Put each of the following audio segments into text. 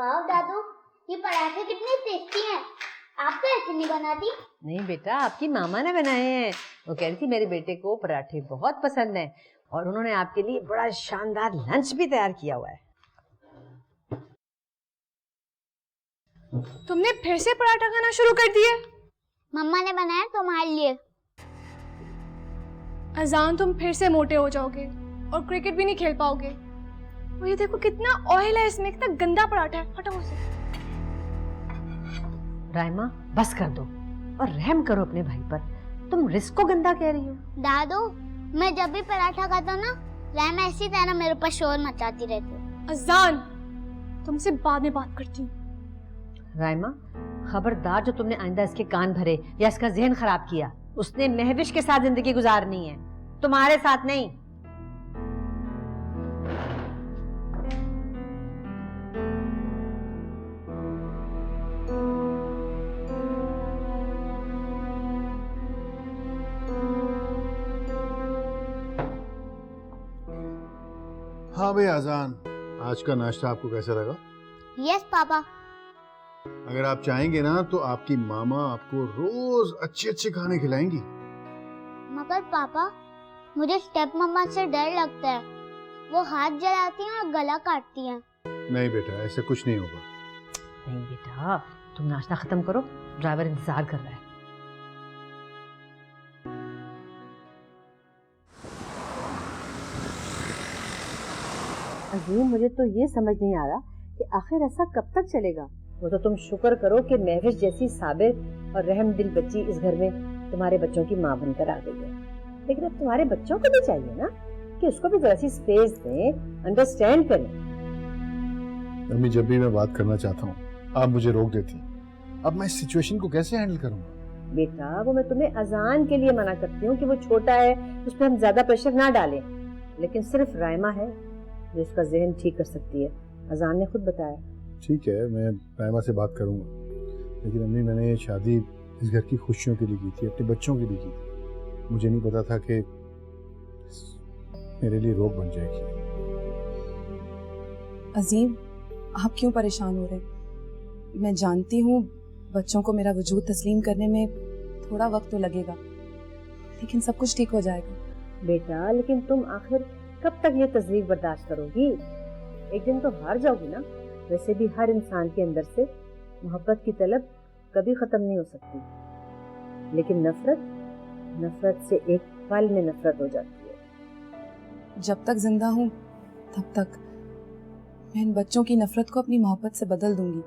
वाह दादू, ये पराठे कितने टेस्टी हैं। आप तो ऐसे नहीं बनाती। नहीं बेटा, आपकी मामा ने बनाए हैं। वो कह रही थी मेरे बेटे को पराठे बहुत पसंद हैं और उन्होंने आपके लिए बड़ा शानदार लंच भी तैयार किया हुआ है। तुमने फिर से पराठा खाना शुरू कर दिए? मम्मा ने बनाया तुम्हारे लिए। अजान, तुम फिर से मोटे हो जाओगे और क्रिकेट भी नहीं खेल पाओगे। और ये देखो कितना ऑयल है इसमें, कितना गंदा पराठा है। हटाओ उसे। राइमा, बस कर दो और रहम करो अपने भाई पर। तुम रिस्क को गंदा कह रही हो। दादू, मैं जब भी पराठा खाता हूँ ना, रहमा इसी तरह मेरे ऊपर शोर मचाती रहती है। अजान, तुमसे बाद में बात करती हूँ। राइमा, खबरदार, जो तुमने आइंदा इसके कान भरे या इसका जहन खराब किया। उसने महविश के साथ जिंदगी गुजारनी है, तुम्हारे साथ नहीं। हाँ भाई आजान, आज का नाश्ता आपको कैसा लगा? Yes papa. अगर आप चाहेंगे ना तो आपकी मामा आपको रोज अच्छे अच्छे खाने खिलाएंगी। मगर पापा, मुझे स्टेप मम्मा से डर लगता है। वो हाथ जलाती हैं और गला काटती हैं। नहीं बेटा, ऐसा कुछ नहीं होगा। नहीं बेटा, तुम नाश्ता खत्म करो, ड्राइवर इंतजार कर रहा है। अजीम, मुझे तो ये समझ नहीं आ रहा कि आखिर ऐसा कब तक चलेगा। वो तो तुम शुक्र करो कि महविश जैसी साबिर और रहम दिल बच्ची इस घर में तुम्हारे बच्चों की माँ बनकर आ गई है। लेकिन अब तुम्हारे बच्चों को भी चाहिए ना कि उसको भी जरा सी स्पेस दें, अंडरस्टैंड करें। अम्मी, जब भी मैं बात करना चाहता हूँ आप मुझे रोक देती हैं। अब मैं इस सिचुएशन को कैसे हैंडल करूँगा? बेटा, वो मैं तुम्हें अजान के लिए मना करती हूँ कि वो छोटा है, उस पर हम ज्यादा प्रेशर ना डालें। लेकिन सिर्फ राइमा है जो उसका जहन ठीक कर सकती है। अजान ने खुद बताया। ठीक है, मैं राइमा से बात करूँगा। लेकिन अम्मी, मैंने ये शादी इस घर की खुशियों के लिए की थी, अपने बच्चों के लिए की थी। मुझे नहीं पता था कि मेरे लिए रोक बन जाएगी। अजीम, आप क्यों परेशान हो रहे? मैं जानती हूँ बच्चों को मेरा वजूद तस्लीम करने में थोड़ा वक्त तो लगेगा, लेकिन सब कुछ ठीक हो जाएगा। बेटा, लेकिन तुम आखिर कब तक ये तजलीफ बर्दाश्त करोगी? एक दिन तो हार जाओगी ना। वैसे भी हर इंसान के अंदर से मोहब्बत की तलब कभी खत्म नहीं हो सकती, लेकिन नफरत से एक पल में नफरत हो जाती है। जब तक जिंदा हूँ तब तक मैं इन बच्चों की नफरत को अपनी मोहब्बत से बदल दूंगी।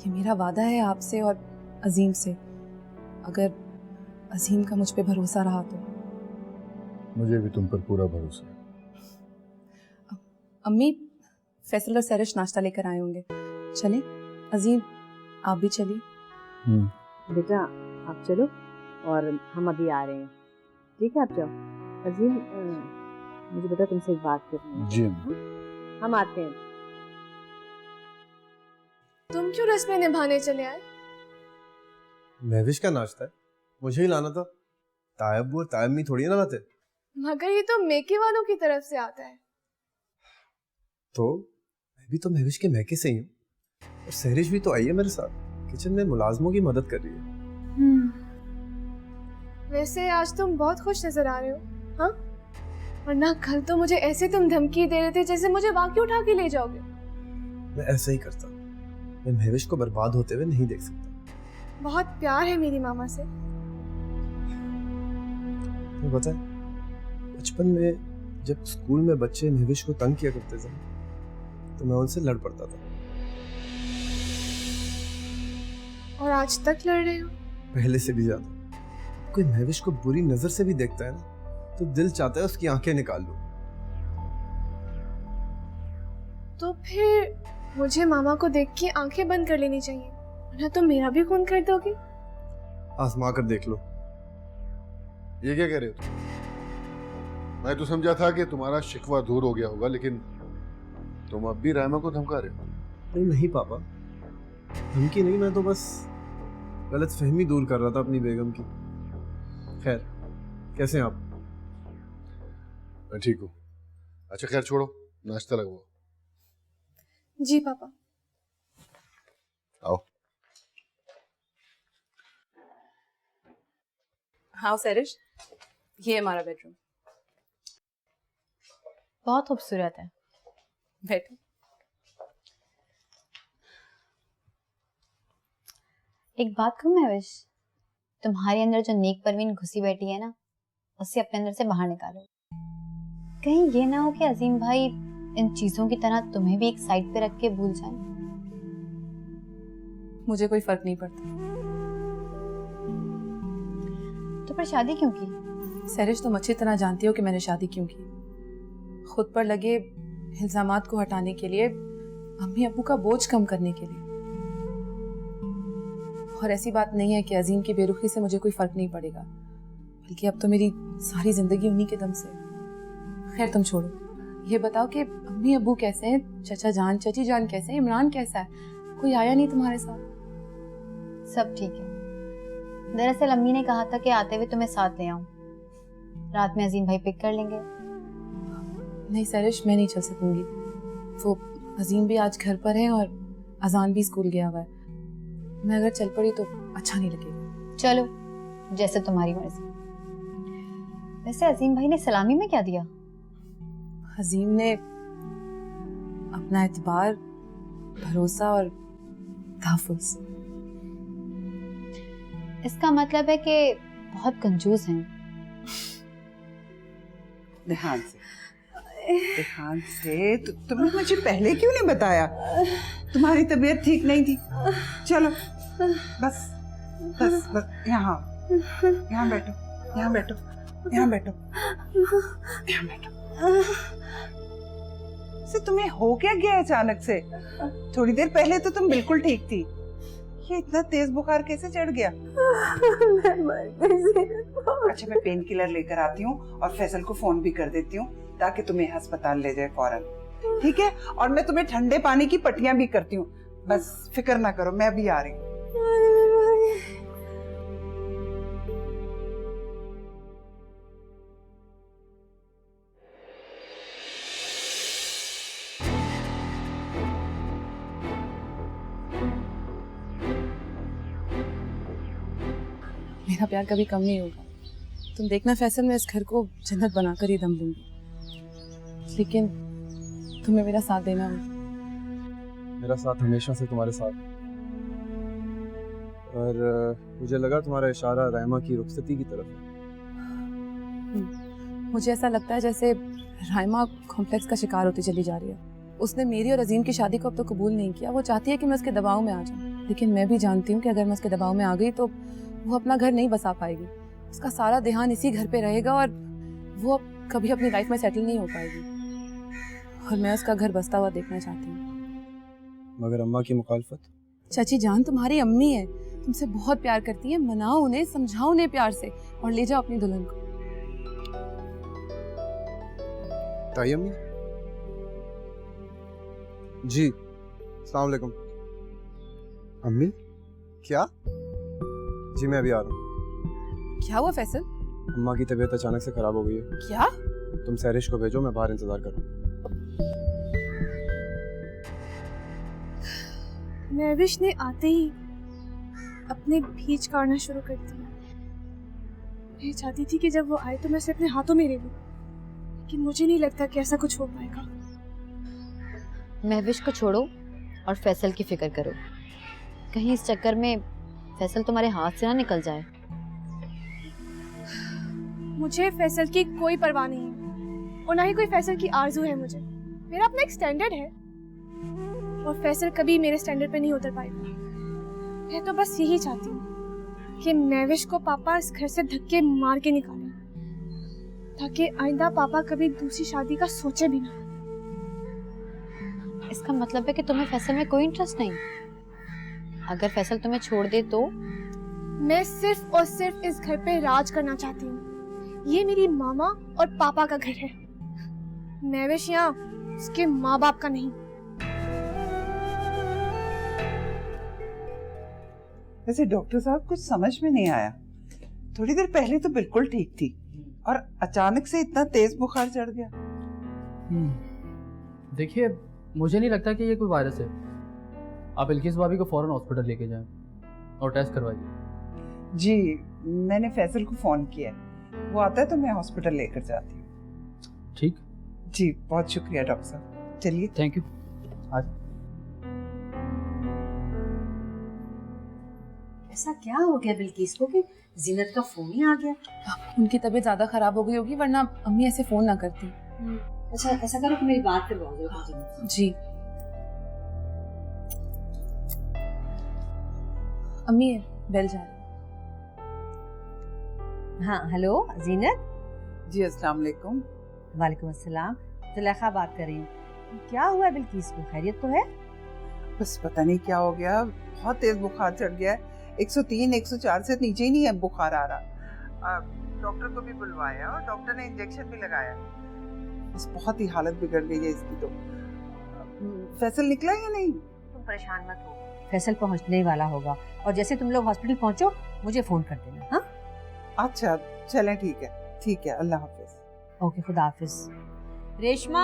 ये मेरा वादा है आपसे और अजीम से। अगर अजीम का मुझ पे भरोसा रहा तो। मुझे भी तुम पर पूरा भरोसा है। अम्मी, फैसल और सरिश नाश्ता लेकर आए होंगे, चलें? अजीम, आप भी चलिए। बेटा, आप चलो और हम अभी आ रहे हैं। ठीक है, आप जाओ। अजीम, मुझे बेटा तुमसे एक बात करनी है। जी हम आते हैं। तुम क्यों रस्में निभाने चले आए? महविश का नाश्ता है, मुझे ही लाना था। तायब और तायम्मी थोड़ी ना लाते। मगर ये तो मेके वालों की तरफ से आता है। तो मैं भी तो महविश के मैके से ही हूँ। और सहरिश भी तो आई है मेरे साथ, किचन में मुलाजमों की मदद कर रही है। वैसे आज तुम बहुत खुश नजर आ रहे हो, हाँ? वरना कल तो मुझे ऐसे तुम धमकी दे रहे थे जैसे मुझे वाकई उठा के ले जाओगे। मैं ऐसा ही करता, मैं महविश को बर्बाद होते हुए नहीं देख सकता। बहुत प्यार है मेरी मामा से। तुम्हें पता है, बचपन में जब स्कूल में बच्चे महविश को तंग किया करते थे तो मैं उनसे लड़ पड़ता था। और आज तक लड़ रहे हो? पहले से भी ज्यादा। कोई महविश को बुरी नजर से भी देखता है ना तो दिल चाहता है उसकी आंखें निकाल लो। तो फिर मुझे मामा को देख के आंखें बंद कर लेनी चाहिए, वरना तो मेरा भी खून कर दोगे। आजमा कर देख लो। ये क्या कह रहे हो तुम? मैं तो समझा था कि तुम्हारा शिकवा दूर हो गया होगा, लेकिन तुम अब भी राइमा को धमका रहे हो। नहीं पापा, धमकी नहीं, मैं तो बस गलत फहमी दूर कर रहा था अपनी बेगम की। खैर, कैसे हैं आप? मैं ठीक हूँ। अच्छा खैर छोड़ो, नाश्ता लगवाओ। जी पापा। हाँ सैरिश, ये है हमारा बेडरूम। बहुत खूबसूरत है। बैठो। एक बात कहूँ महविश, तुम्हारे अंदर जो नेक परवीन घुसी बैठी है ना, उसे अपने अंदर से बाहर निकालो। कहीं ये ना हो कि अजीम भाई इन चीजों की तरह तुम्हें भी एक साइड पे रख के भूल जाए। मुझे कोई फर्क नहीं पड़ता। तो फिर शादी क्यों की? सैरिश, तुम अच्छी तरह जानती हो कि मैंने शादी क्यों की। खुद पर लगे इल्जामात को हटाने के लिए, अम्मी अब्बू का बोझ कम करने के लिए। और ऐसी बात नहीं है कि अजीम की बेरुखी से मुझे कोई फर्क नहीं पड़ेगा, बल्कि अब तो मेरी सारी जिंदगी उन्हीं के दम से। खैर तुम छोड़ो, ये बताओ कि अम्मी अब्बू कैसे हैं, चचा जान चाची जान कैसे हैं, इमरान कैसा है? कोई आया नहीं तुम्हारे साथ? सब ठीक है। दरअसल अम्मी ने कहा था कि आते हुए तुम्हें साथ ले आऊं। रात में अजीम भाई पिक कर लेंगे। नहीं सैरिश, मैं नहीं चल सकूंगी। वो अजीम भी आज घर पर है और अजान भी स्कूल गया हुआ है। मैं अगर चल पड़ी तो अच्छा नहीं लगेगा। चलो, जैसे तुम्हारी मर्जी। वैसे अजीम भाई ने सलामी में क्या दिया? अजीम ने अपना एतबार, भरोसा और तहफ़्फ़ुज़। इसका मतलब है कि बहुत कंजूस हैं। ध्यान से तुमने मुझे पहले क्यों नहीं बताया? तुम्हारी तबीयत ठीक नहीं थी। चलो बस बस बस यहाँ बैठो, यहाँ बैठो, यहाँ बैठो, यहाँ बैठो। से तुम्हें हो क्या गया अचानक से? थोड़ी देर पहले तो तुम बिल्कुल ठीक थी। ये इतना तेज बुखार कैसे चढ़ गया? अच्छा, मैं पेन किलर लेकर आती हूँ और फैसल को फोन भी कर देती हूँ ताकि तुम्हें अस्पताल ले जाए फौरन। ठीक है? और मैं तुम्हें ठंडे पानी की पट्टियां भी करती हूँ। बस फिक्र ना करो, मैं अभी आ रही हूँ। मेरा प्यार कभी कम नहीं होगा। तुम देखना फैसल, मैं इस घर को जन्नत बनाकर ही दम लूंगी। लेकिन तुम्हें मेरा साथ देना होगा। मेरा साथ हमेशा से तुम्हारे साथ। और मुझे लगा तुम्हारा इशारा रायमा की रुखसती की तरफ है। मुझे ऐसा लगता है जैसे रायमा कॉम्प्लेक्स का शिकार होती चली जा रही है। उसने मेरी और अजीम की शादी को अब तो कबूल नहीं किया। वो चाहती है कि मैं उसके दबाव में आ जाऊं, लेकिन मैं भी जानती हूँ कि अगर मैं उसके दबाव में आ गई तो वो अपना घर नहीं बसा पाएगी। उसका सारा ध्यान इसी घर पे रहेगा और वो अब कभी अपनी लाइफ में सेटल नहीं हो पाएगी। और मैं उसका घर बसता हुआ देखना चाहती हूँ। मगर अम्मा की मुखालफत? चाची जान तुम्हारी अम्मी है, तुमसे बहुत प्यार करती है। मनाओ उन्हें, समझाओ उन्हें प्यार से और ले जाओ अपनी दुल्हन को। ताई अम्मी जी, अस्सलाम वालेकुम। अम्मी क्या? जी मैं अभी आ रहा हूँ। क्या हुआ फैसल? अम्मा की तबीयत अचानक से खराब हो गई है। क्या? तुम सैरिश को भेजो, मैं बाहर इंतजार कर रहा हूँ। महविश ने आते ही अपने भीज काटना शुरू कर दिया। मैं चाहती थी कि जब वो आए तो मैं उसे अपने हाथों में ले लूं, लेकिन मुझे नहीं लगता कि ऐसा कुछ हो पाएगा। महविश को छोड़ो और फैसल की फिक्र करो। कहीं इस चक्कर में फैसल तुम्हारे हाथ से ना निकल जाए। मुझे फैसल की कोई परवाह नहीं है और ना ही कोई फैसल की आरजू है। मुझे मेरा अपना एक स्टैंडर्ड है और फैसल कभी मेरे स्टैंडर्ड पे नहीं उतर पाएगा। मैं तो बस यही चाहती हूँ कि महविश को पापा इस घर से धक्के मार के निकालें, ताकि आइंदा पापा कभी दूसरी शादी का सोचे भी ना। इसका मतलब है कि तुम्हें फैसल में कोई इंटरेस्ट नहीं? अगर फैसल तुम्हें छोड़ दे तो? मैं सिर्फ और सिर्फ इस घर पे राज करना चाहती हूँ। ये मेरी मामा और पापा का घर है। महविश यहाँ उसके माँ बाप का नहीं। वैसे डॉक्टर साहब कुछ समझ में नहीं आया। थोड़ी देर पहले तो बिल्कुल ठीक थी और अचानक से इतना तेज बुखार चढ़ गया। देखिए, मुझे नहीं लगता कि ये कोई वायरस है। आप इल्किस भाभी को फौरन हॉस्पिटल लेके जाएं और टेस्ट करवाइए। जी, मैंने फैसल को फोन किया है, वो आता है तो मैं हॉस्पिटल लेकर जाती हूँ। ठीक, जी बहुत शुक्रिया डॉक्टर साहब, चलिए। Thank you. आज ऐसा क्या हो गया बिल्किस को कि जीनत का फोन ही आ गया? उनकी तबीयत ज्यादा खराब हो गई होगी, वरना अम्मी ऐसे फोन ना करती। अच्छा ऐसा करो कि मेरी बात करवाओ जरा जीनत से। जी अम्मी बेल जा रही। हाँ हेलो जीनत। जी अस्सलाम वालेकुम। वालेकुम अस्सलाम। जुलेखा बात कर रही हूँ। क्या हुआ बिल्किस को, खैरियत तो है? बस पता नहीं क्या हो गया, बहुत तेज बुखार चढ़ गया है, 103 104 से नीचे ही नहीं है बुखार आ रहा। डॉक्टर को भी बुलवाया और डॉक्टर ने इंजेक्शन भी लगाया। बस बहुत ही हालत बिगड़ गई है इसकी तो। फैसल निकला या नहीं? तुम परेशान मत हो, फैसल पहुँचने ही वाला होगा, और जैसे तुम लोग हॉस्पिटल पहुँचो मुझे फोन कर देना। हाँ अच्छा चलें, ठीक है, अल्लाह हाफिज। ओके, खुदा हाफिज। रेशमा,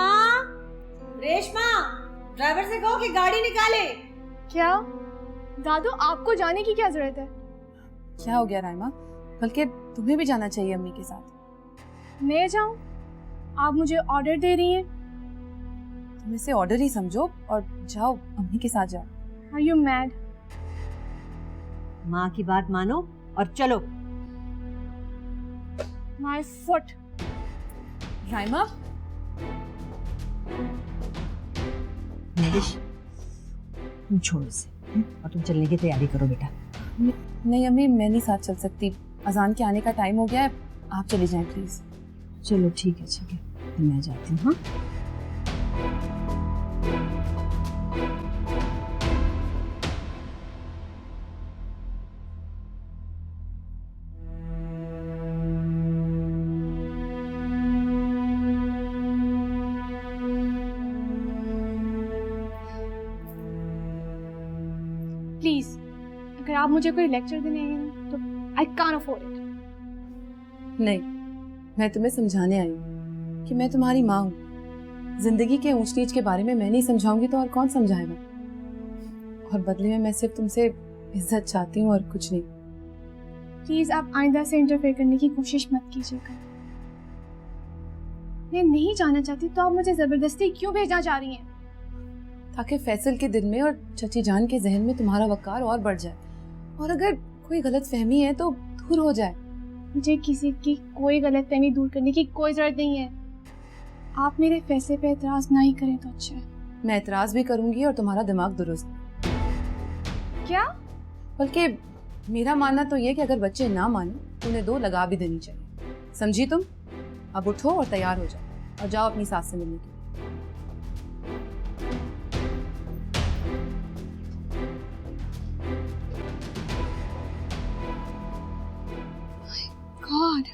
रेशमा, ड्राइवर से कहो कि गाड़ी निकाले। क्या दादू, आपको जाने की क्या जरूरत है? क्या हो गया राइमा? बल्कि तुम्हें भी जाना चाहिए अम्मी के साथ। मैं जाऊं? आप मुझे ऑर्डर दे रही हैं? तुम इसे ऑर्डर ही समझो और जाओ, अम्मी के साथ जाओ। Are you mad? माँ की बात मानो और चलो। My foot. राइमा नरिश, तुम छोड़ो इसे और तुम चलने की तैयारी करो बेटा। नहीं अम्मी, मैं नहीं साथ चल सकती, अजान के आने का टाइम हो गया है, आप चली जाएं प्लीज। चलो ठीक है तो मैं जाती हूँ। हाँ प्लीज, अगर आप मुझे कोई लेक्चर देने आएंगे ना तो आई कांट अफोर्ड इट। नहीं, मैं तुम्हें समझाने आई हूँ कि मैं तुम्हारी माँ हूँ। जिंदगी के ऊंच नीच के बारे में मैं नहीं समझाऊंगी तो और कौन समझाएगा? और बदले में मैं सिर्फ तुमसे इज्जत चाहती हूँ और कुछ नहीं। प्लीज आप आइंदा से इंटरफेयर करने की कोशिश मत कीजिएगा। मैं नहीं जाना चाहती तो आप मुझे जबरदस्ती क्यों भेजना चाह रही हैं? ताकि फैसल के दिल में और चची जान के जहन में तुम्हारा वकार और बढ़ जाए, और अगर कोई गलत फहमी है तो दूर हो जाए। मुझे किसी की कोई गलत फहमी दूर करने की कोई जरूरत नहीं है। आप मेरे फैसले पे एतराज ना ही करें तो अच्छा है। मैं एतराज भी करूंगी और तुम्हारा दिमाग दुरुस्त। क्या? बल्कि मेरा मानना तो ये कि अगर बच्चे ना माने तो उन्हें 2 लगा भी देनी चाहिए। समझी तुम? अब उठो और तैयार हो जाओ और जाओ अपनी सास से मिलने के लिए। God.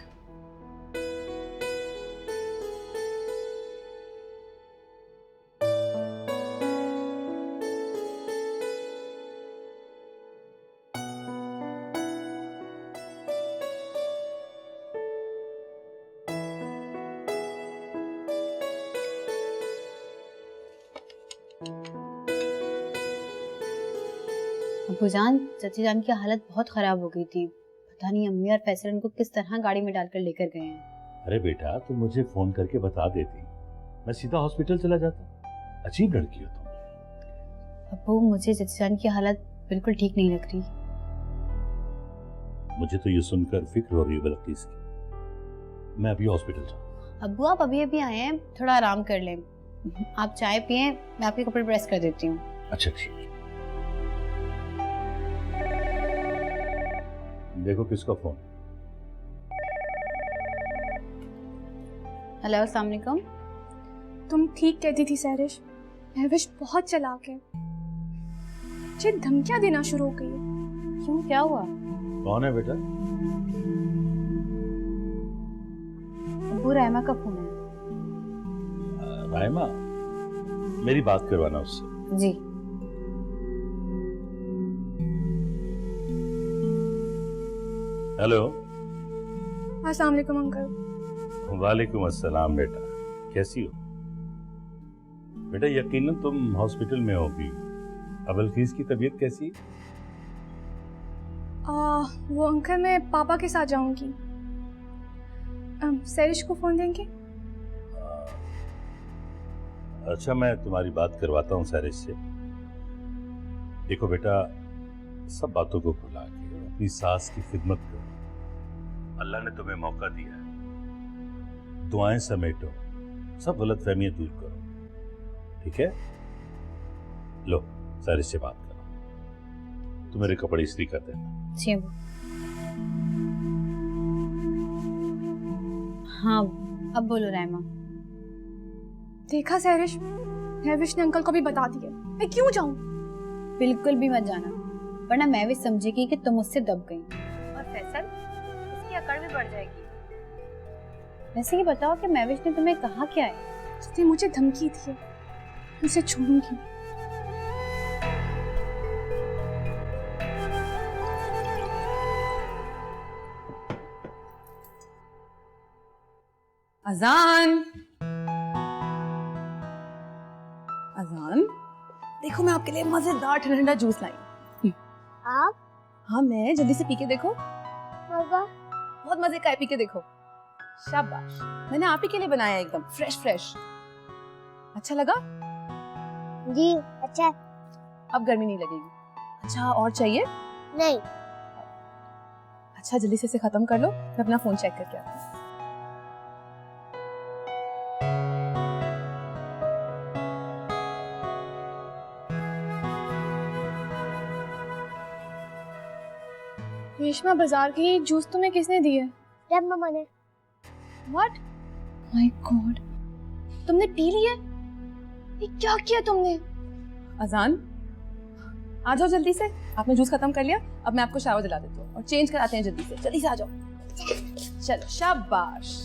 अब्बूजान, चाची जान की हालत बहुत खराब हो गई थी। पता नहीं अम्मी और फैसल उनको किस तरह गाड़ी में डालकर लेकर गए हैं। अरे बेटा, तुम मुझे फोन करके बता देती, मैं सीधा हॉस्पिटल चला जाता। अजीब लड़की हो तुम। अब्बू, मुझे चाची जान की हालत बिल्कुल ठीक नहीं लग रही। मुझे तो ये सुनकर फिक्र हो रही है बल्किस की। मैं अभी हॉस्पिटल जाऊँ। अब्बू, आप अभी अभी आए हैं, थोड़ा आराम कर लें। आप चाय पिए, मैं आपके कपड़े प्रेस कर देती हूँ। अच्छा ठीक। देखो किसका फोन। हेलो, अस्सलाम वालेकुम। तुम ठीक कहती थी सैरिश, महविश बहुत चालाक है। मुझे धमकियां देना शुरू हो गई है। क्यों, क्या हुआ? कौन है बेटा? अब्बू, रायमा का फोन है। रायमा, मेरी बात करवाना उससे। जी। हेलो। अस्सलाम वालेकुम अंकल। वालेकुम अस्सलाम बेटा, कैसी हो? बेटा यकीनन तुम हॉस्पिटल में होगी। अब बल्किस की तबीयत कैसी? वो अंकल मैं पापा के साथ जाऊंगी। सरिश को फोन देंगे? अच्छा, मैं तुम्हारी बात करवाता हूँ सैरिश से। देखो बेटा, सब बातों को भुला के अपनी सास की खिदमत करो। अल्लाह ने तुम्हें मौका दिया है, दुआएं समेटो, सब गलतफहमियां दूर करो, ठीक है? लो, सैरिश से बात करो, तुम मेरे कपड़े इस्त्री कर देना। जी अबू। हाँ, अब बोलो रायमा। देखा सरिश, महविश ने अंकल को भी बता दिया। मैं क्यों जाऊं? बिल्कुल भी मत जाना, वरना महविश समझेगी कि तुम उससे दब गई और फैसल उसकी अकड़ भी बढ़ जाएगी। वैसे ये बताओ कि महविश ने तुम्हें कहा क्या है? उसने मुझे धमकी दी है, उसे छोड़ूंगी। अजान, अजान, देखो मैं आपके लिए मजेदार ठंडा ठंडा जूस लाई। आप? हाँ मैं, जल्दी से पी के देखो। पापा बहुत मजे का है, पी के देखो। शाबाश, मैंने आप ही के लिए बनाया है, एकदम फ्रेश फ्रेश। अच्छा लगा? जी अच्छा। अब गर्मी नहीं लगेगी। अच्छा, और चाहिए? नहीं। अच्छा, जल्दी से इसे खत्म कर लो, मैं अपना फोन चेक करके आती हूँ। रेशमा, बाजार की जूस तुम्हें किसने दी है? जब मम्मा ने। व्हाट? माय गॉड, तुमने पी ली है? ये क्या किया तुमने? अजान, आ जाओ जल्दी से। आपने जूस खत्म कर लिया, अब मैं आपको शावर दिला देती हूँ और चेंज कराते हैं जल्दी से। जल्दी से आ जाओ। चलो, शाबाश।